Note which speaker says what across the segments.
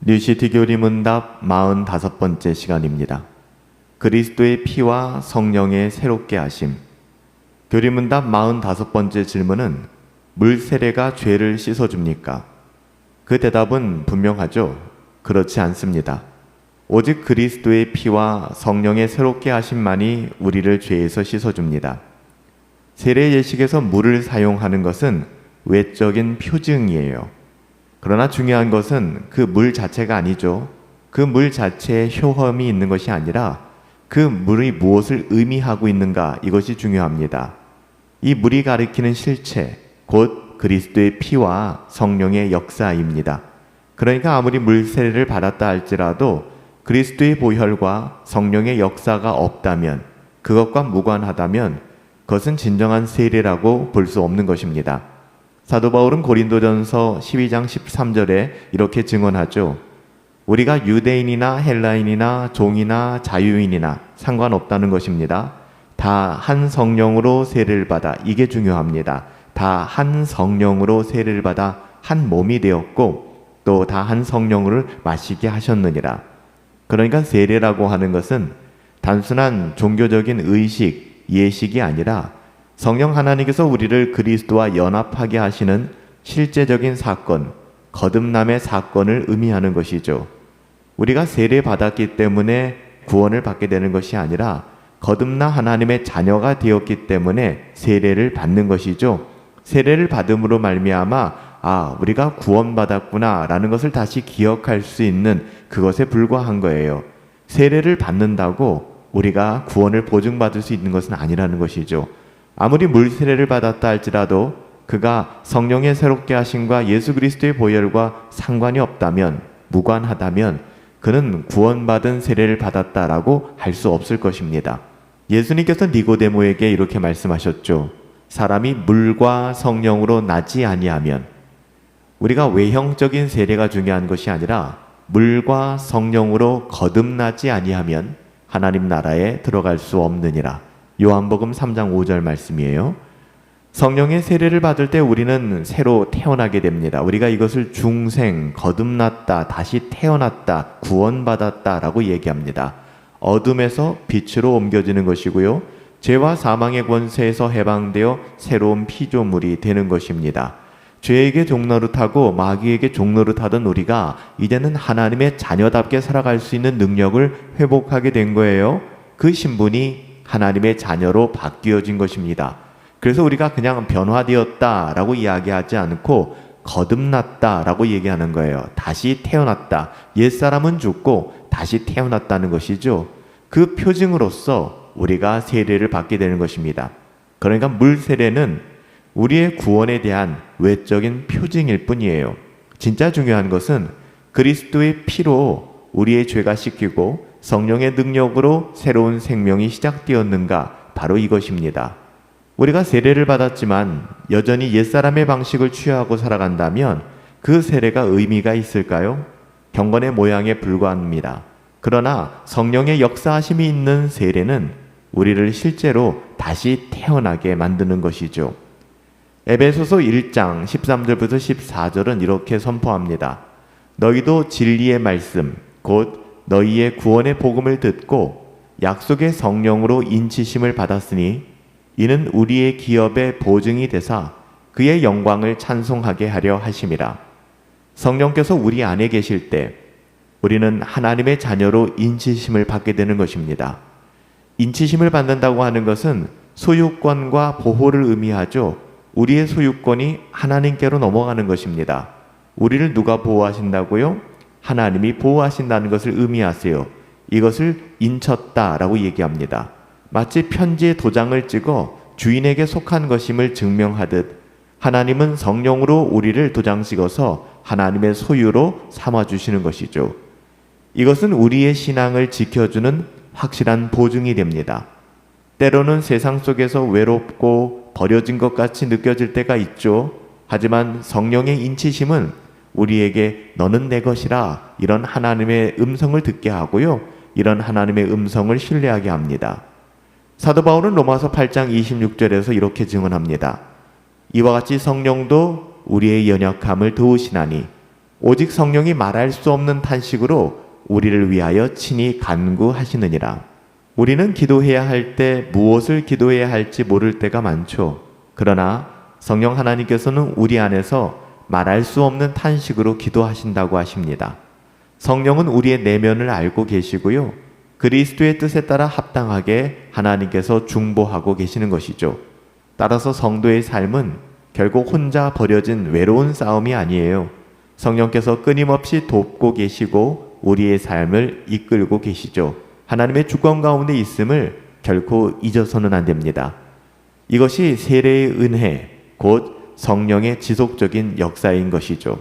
Speaker 1: 뉴시티 교리문답 45번째 시간입니다. 그리스도의 피와 성령의 새롭게 하심. 교리문답 45번째 질문은 물 세례가 죄를 씻어줍니까? 그 대답은 분명하죠. 그렇지 않습니다. 오직 그리스도의 피와 성령의 새롭게 하심만이 우리를 죄에서 씻어줍니다. 세례 예식에서 물을 사용하는 것은 외적인 표징이에요. 그러나 중요한 것은 그 물 자체가 아니죠. 그 물 자체에 효험이 있는 것이 아니라 그 물이 무엇을 의미하고 있는가, 이것이 중요합니다. 이 물이 가리키는 실체, 곧 그리스도의 피와 성령의 역사입니다. 그러니까 아무리 물 세례를 받았다 할지라도 그리스도의 보혈과 성령의 역사가 없다면, 그것과 무관하다면 그것은 진정한 세례라고 볼 수 없는 것입니다. 사도 바울은 고린도전서 12장 13절에 이렇게 증언하죠. 우리가 유대인이나 헬라인이나 종이나 자유인이나 상관없다는 것입니다. 다 한 성령으로 세례를 받아, 이게 중요합니다. 다 한 성령으로 세례를 받아 한 몸이 되었고 또 다 한 성령을 마시게 하셨느니라. 그러니까 세례라고 하는 것은 단순한 종교적인 의식, 예식이 아니라 성령 하나님께서 우리를 그리스도와 연합하게 하시는 실제적인 사건, 거듭남의 사건을 의미하는 것이죠. 우리가 세례 받았기 때문에 구원을 받게 되는 것이 아니라 거듭나 하나님의 자녀가 되었기 때문에 세례를 받는 것이죠. 세례를 받음으로 말미암아 우리가 구원받았구나 라는 것을 다시 기억할 수 있는 그것에 불과한 거예요. 세례를 받는다고 우리가 구원을 보증받을 수 있는 것은 아니라는 것이죠. 아무리 물 세례를 받았다 할지라도 그가 성령의 새롭게 하심과 예수 그리스도의 보혈과 상관이 없다면, 무관하다면 그는 구원받은 세례를 받았다라고 할 수 없을 것입니다. 예수님께서 니고데모에게 이렇게 말씀하셨죠. 사람이 물과 성령으로 나지 아니하면, 우리가 외형적인 세례가 중요한 것이 아니라 물과 성령으로 거듭나지 아니하면 하나님 나라에 들어갈 수 없느니라. 요한복음 3장 5절 말씀이에요. 성령의 세례를 받을 때 우리는 새로 태어나게 됩니다. 우리가 이것을 중생, 거듭났다, 다시 태어났다, 구원받았다 라고 얘기합니다. 어둠에서 빛으로 옮겨지는 것이고요. 죄와 사망의 권세에서 해방되어 새로운 피조물이 되는 것입니다. 죄에게 종노릇하고 마귀에게 종노릇하던 우리가 이제는 하나님의 자녀답게 살아갈 수 있는 능력을 회복하게 된 거예요. 그 신분이 하나님의 자녀로 바뀌어진 것입니다. 그래서 우리가 그냥 변화되었다라고 이야기하지 않고 거듭났다라고 얘기하는 거예요. 다시 태어났다. 옛사람은 죽고 다시 태어났다는 것이죠. 그 표징으로서 우리가 세례를 받게 되는 것입니다. 그러니까 물 세례는 우리의 구원에 대한 외적인 표징일 뿐이에요. 진짜 중요한 것은 그리스도의 피로 우리의 죄가 씻기고 성령의 능력으로 새로운 생명이 시작되었는가, 바로 이것입니다. 우리가 세례를 받았지만 여전히 옛사람의 방식을 취하고 살아간다면 그 세례가 의미가 있을까요? 경건의 모양에 불과합니다. 그러나 성령의 역사하심이 있는 세례는 우리를 실제로 다시 태어나게 만드는 것이죠. 에베소서 1장 13절부터 14절은 이렇게 선포합니다. 너희도 진리의 말씀, 곧 너희의 구원의 복음을 듣고 약속의 성령으로 인치심을 받았으니 이는 우리의 기업의 보증이 되사 그의 영광을 찬송하게 하려 하심이라. 성령께서 우리 안에 계실 때 우리는 하나님의 자녀로 인치심을 받게 되는 것입니다. 인치심을 받는다고 하는 것은 소유권과 보호를 의미하죠. 우리의 소유권이 하나님께로 넘어가는 것입니다. 우리를 누가 보호하신다고요? 하나님이 보호하신다는 것을 의미하세요. 이것을 인쳤다라고 얘기합니다. 마치 편지에 도장을 찍어 주인에게 속한 것임을 증명하듯 하나님은 성령으로 우리를 도장 찍어서 하나님의 소유로 삼아주시는 것이죠. 이것은 우리의 신앙을 지켜주는 확실한 보증이 됩니다. 때로는 세상 속에서 외롭고 버려진 것 같이 느껴질 때가 있죠. 하지만 성령의 인치심은 우리에게 너는 내 것이라, 이런 하나님의 음성을 듣게 하고요. 이런 하나님의 음성을 신뢰하게 합니다. 사도 바울은 로마서 8장 26절에서 이렇게 증언합니다. 이와 같이 성령도 우리의 연약함을 도우시나니 오직 성령이 말할 수 없는 탄식으로 우리를 위하여 친히 간구하시느니라. 우리는 기도해야 할 때 무엇을 기도해야 할지 모를 때가 많죠. 그러나 성령 하나님께서는 우리 안에서 말할 수 없는 탄식으로 기도하신다고 하십니다. 성령은 우리의 내면을 알고 계시고요. 그리스도의 뜻에 따라 합당하게 하나님께서 중보하고 계시는 것이죠. 따라서 성도의 삶은 결국 혼자 벌여진 외로운 싸움이 아니에요. 성령께서 끊임없이 돕고 계시고 우리의 삶을 이끌고 계시죠. 하나님의 주권 가운데 있음을 결코 잊어서는 안 됩니다. 이것이 세례의 은혜, 곧 성령의 지속적인 역사인 것이죠.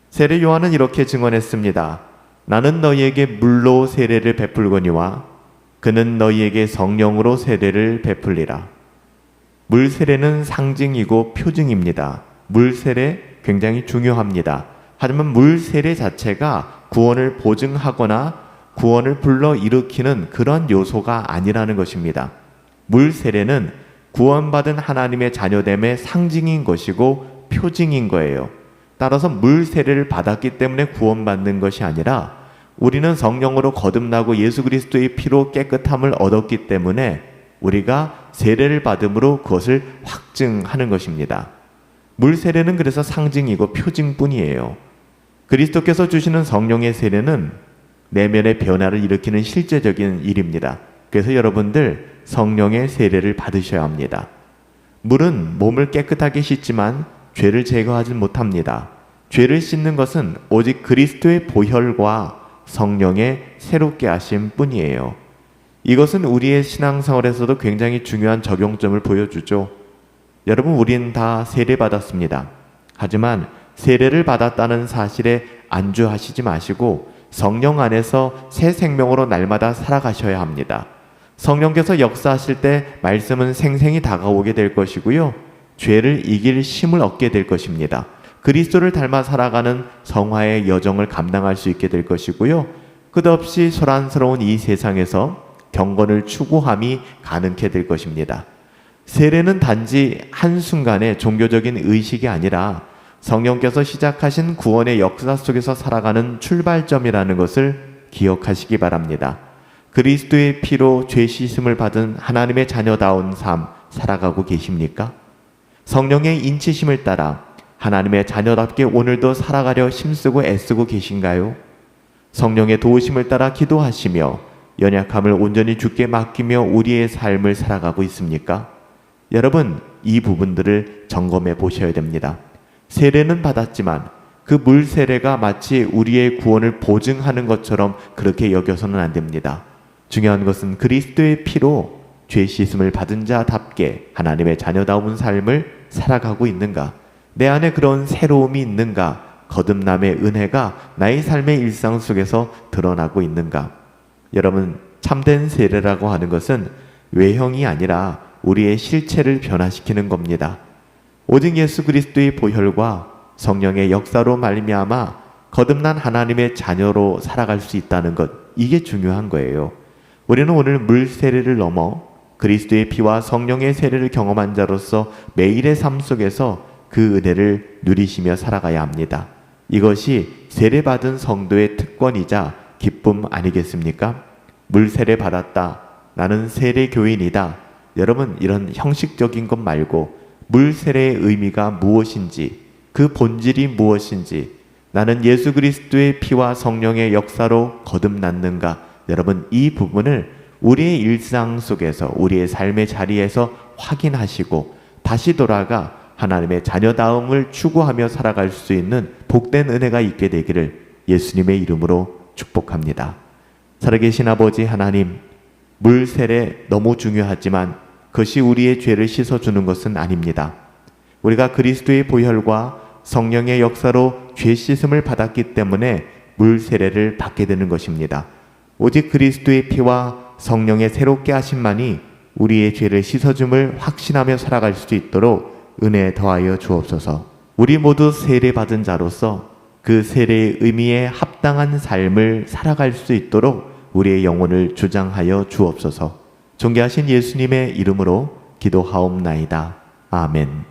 Speaker 1: 세례 요한은 이렇게 증언했습니다. 나는 너희에게 물로 세례를 베풀거니와 그는 너희에게 성령으로 세례를 베풀리라. 물 세례는 상징이고 표징입니다. 물 세례 굉장히 중요합니다. 하지만 물 세례 자체가 구원을 보증하거나 구원을 불러일으키는 그런 요소가 아니라는 것입니다. 물 세례는 구원받은 하나님의 자녀됨의 상징인 것이고 표징인 거예요. 따라서 물 세례를 받았기 때문에 구원받는 것이 아니라 우리는 성령으로 거듭나고 예수 그리스도의 피로 깨끗함을 얻었기 때문에 우리가 세례를 받음으로 그것을 확증하는 것입니다. 물 세례는 그래서 상징이고 표징뿐이에요. 그리스도께서 주시는 성령의 세례는 내면의 변화를 일으키는 실제적인 일입니다. 그래서 여러분들 성령의 세례를 받으셔야 합니다. 물은 몸을 깨끗하게 씻지만 죄를 제거하지 못합니다. 죄를 씻는 것은 오직 그리스도의 보혈과 성령의 새롭게 하심 뿐이에요. 이것은 우리의 신앙생활에서도 굉장히 중요한 적용점을 보여주죠. 여러분, 우린 다 세례받았습니다. 하지만 세례를 받았다는 사실에 안주하시지 마시고 성령 안에서 새 생명으로 날마다 살아가셔야 합니다. 성령께서 역사하실 때 말씀은 생생히 다가오게 될 것이고요. 죄를 이길 힘을 얻게 될 것입니다. 그리스도를 닮아 살아가는 성화의 여정을 감당할 수 있게 될 것이고요. 끝없이 소란스러운 이 세상에서 경건을 추구함이 가능케 될 것입니다. 세례는 단지 한순간의 종교적인 의식이 아니라 성령께서 시작하신 구원의 역사 속에서 살아가는 출발점이라는 것을 기억하시기 바랍니다. 그리스도의 피로 죄 씻음을 받은 하나님의 자녀다운 삶 살아가고 계십니까? 성령의 인치심을 따라 하나님의 자녀답게 오늘도 살아가려 힘쓰고 애쓰고 계신가요? 성령의 도우심을 따라 기도하시며 연약함을 온전히 주께 맡기며 우리의 삶을 살아가고 있습니까? 여러분, 이 부분들을 점검해 보셔야 됩니다. 세례는 받았지만 그 물 세례가 마치 우리의 구원을 보증하는 것처럼 그렇게 여겨서는 안 됩니다. 중요한 것은 그리스도의 피로 죄 씻음을 받은 자답게 하나님의 자녀다운 삶을 살아가고 있는가? 내 안에 그런 새로움이 있는가? 거듭남의 은혜가 나의 삶의 일상 속에서 드러나고 있는가? 여러분, 참된 세례라고 하는 것은 외형이 아니라 우리의 실체를 변화시키는 겁니다. 오직 예수 그리스도의 보혈과 성령의 역사로 말미암아 거듭난 하나님의 자녀로 살아갈 수 있다는 것, 이게 중요한 거예요. 우리는 오늘 물 세례를 넘어 그리스도의 피와 성령의 세례를 경험한 자로서 매일의 삶 속에서 그 은혜를 누리시며 살아가야 합니다. 이것이 세례받은 성도의 특권이자 기쁨 아니겠습니까? 물 세례 받았다. 나는 세례 교인이다. 여러분, 이런 형식적인 것 말고 물 세례의 의미가 무엇인지, 그 본질이 무엇인지, 나는 예수 그리스도의 피와 성령의 역사로 거듭났는가? 여러분, 이 부분을 우리의 일상 속에서 우리의 삶의 자리에서 확인하시고 다시 돌아가 하나님의 자녀다움을 추구하며 살아갈 수 있는 복된 은혜가 있게 되기를 예수님의 이름으로 축복합니다. 살아계신 아버지 하나님, 물 세례 너무 중요하지만 그것이 우리의 죄를 씻어주는 것은 아닙니다. 우리가 그리스도의 보혈과 성령의 역사로 죄 씻음을 받았기 때문에 물 세례를 받게 되는 것입니다. 오직 그리스도의 피와 성령의 새롭게 하심만이 우리의 죄를 씻어줌을 확신하며 살아갈 수 있도록 은혜 더하여 주옵소서. 우리 모두 세례받은 자로서 그 세례의 의미에 합당한 삶을 살아갈 수 있도록 우리의 영혼을 주장하여 주옵소서. 존귀하신 예수님의 이름으로 기도하옵나이다. 아멘.